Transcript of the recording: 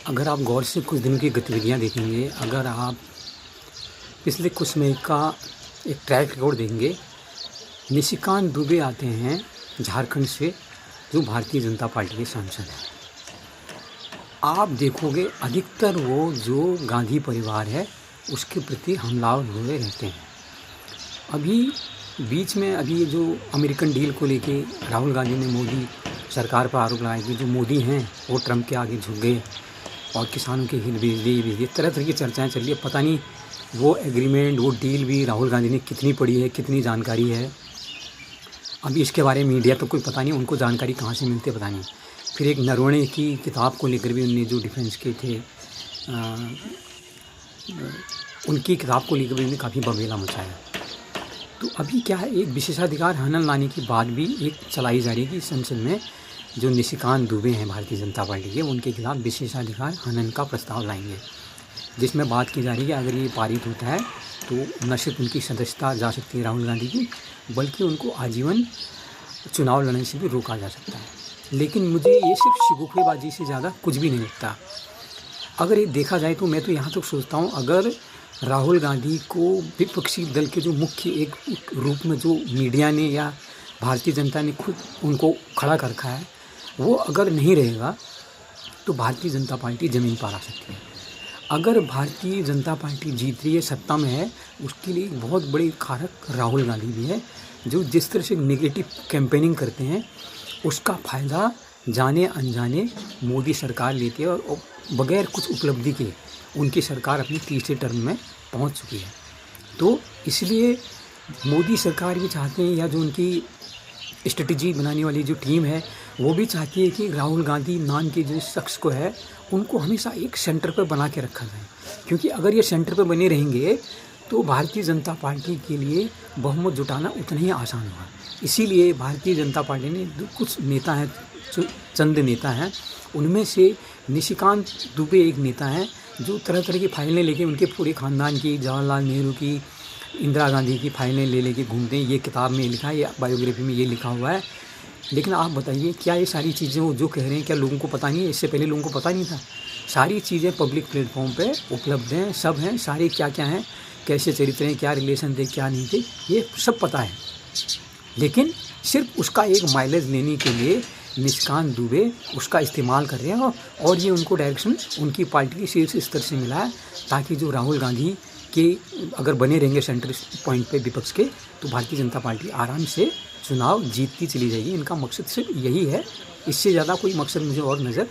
अगर आप गौर से कुछ दिन की गतिविधियाँ देखेंगे, अगर आप पिछले कुछ समय का एक ट्रैक रिकॉर्ड देखेंगे, निशिकांत दुबे आते हैं झारखंड से, जो भारतीय जनता पार्टी के सांसद हैं। आप देखोगे अधिकतर वो जो गांधी परिवार है उसके प्रति हमलावर हुए रहते हैं। अभी बीच में अभी जो अमेरिकन डील को लेके राहुल गांधी ने मोदी सरकार पर आरोप लगाया कि जो मोदी हैं वो ट्रंप के आगे झुक गए और किसानों के हित भेज दिए, तरह तरह की चर्चाएं चल रही है। पता नहीं वो एग्रीमेंट, वो डील भी राहुल गांधी ने कितनी पढ़ी है, कितनी जानकारी है। अभी इसके बारे में मीडिया तो कोई पता नहीं, उनको जानकारी कहाँ से मिलती है पता नहीं। फिर एक नरवणे की किताब को लेकर भी उनने जो डिफेंस के थे, उनकी किताब को लेकर भी उन्होंने काफ़ी बवेला मचाया। तो अभी क्या है, एक विशेषाधिकार हनन लाने की बात भी एक चलाई जा रही है कि संसद में जो निशिकांत दुबे हैं भारतीय जनता पार्टी के, उनके खिलाफ विशेषाधिकार हनन का प्रस्ताव लाएंगे, जिसमें बात की जा रही है कि अगर ये पारित होता है तो न सिर्फ उनकी सदस्यता जा सकती है राहुल गांधी की, बल्कि उनको आजीवन चुनाव लड़ने से भी रोका जा सकता है। लेकिन मुझे ये सिर्फ शिगुफेबाजी से ज़्यादा कुछ भी नहीं लगता। अगर ये देखा जाए तो मैं तो यहाँ तक सोचता हूँ, अगर राहुल गांधी को विपक्षी दल के जो मुख्य एक रूप में जो मीडिया ने या भारतीय जनता ने खुद उनको खड़ा कर रखा है, वो अगर नहीं रहेगा तो भारतीय जनता पार्टी ज़मीन पर आ सकती है। अगर भारतीय जनता पार्टी जीत रही है, सत्ता में है, उसके लिए एक बहुत बड़ी कारक राहुल गांधी भी है, जो जिस तरह से नेगेटिव कैंपेनिंग करते हैं उसका फ़ायदा जाने अनजाने मोदी सरकार लेती है और बगैर कुछ उपलब्धि के उनकी सरकार अपनी तीसरे टर्म में पहुंच चुकी है। तो इसलिए मोदी सरकार भी चाहते हैं, या जो उनकी स्ट्रेटजी बनाने वाली जो टीम है वो भी चाहती है कि राहुल गांधी नाम के जो शख्स को है उनको हमेशा एक सेंटर पर बना के रखा जाए, क्योंकि अगर ये सेंटर पर बने रहेंगे तो भारतीय जनता पार्टी के लिए बहुमत जुटाना उतना ही आसान होगा। इसीलिए भारतीय जनता पार्टी ने कुछ नेता हैं, चंद नेता हैं, उनमें से निशिकांत दुबे एक नेता हैं जो तरह तरह की फाइलें लेके उनके पूरे ख़ानदान की, जवाहरलाल नेहरू की, इंदिरा गांधी की फाइलें ले लेके घूमते हैं। ये किताब में लिखा है, ये बायोग्राफी में ये लिखा हुआ है। लेकिन आप बताइए, क्या ये सारी चीज़ें वो जो कह रहे हैं क्या लोगों को पता नहीं है? इससे पहले लोगों को पता नहीं था? सारी चीज़ें पब्लिक प्लेटफॉर्म पे उपलब्ध हैं, सब हैं, सारे क्या क्या हैं, कैसे चरित्र हैं, क्या रिलेशन थे, क्या नहीं थे, ये सब पता है। लेकिन सिर्फ उसका एक माइलेज लेने के लिए निशिकांत दुबे उसका इस्तेमाल कर रहे हैं, और ये उनको डायरेक्शन उनकी पार्टी के शीर्ष स्तर से मिला है, ताकि जो राहुल गांधी के अगर बने रहेंगे सेंटर पॉइंट पे विपक्ष के, तो भारतीय जनता पार्टी आराम से चुनाव जीतती चली जाएगी। इनका मकसद सिर्फ यही है, इससे ज़्यादा कोई मकसद मुझे और नज़र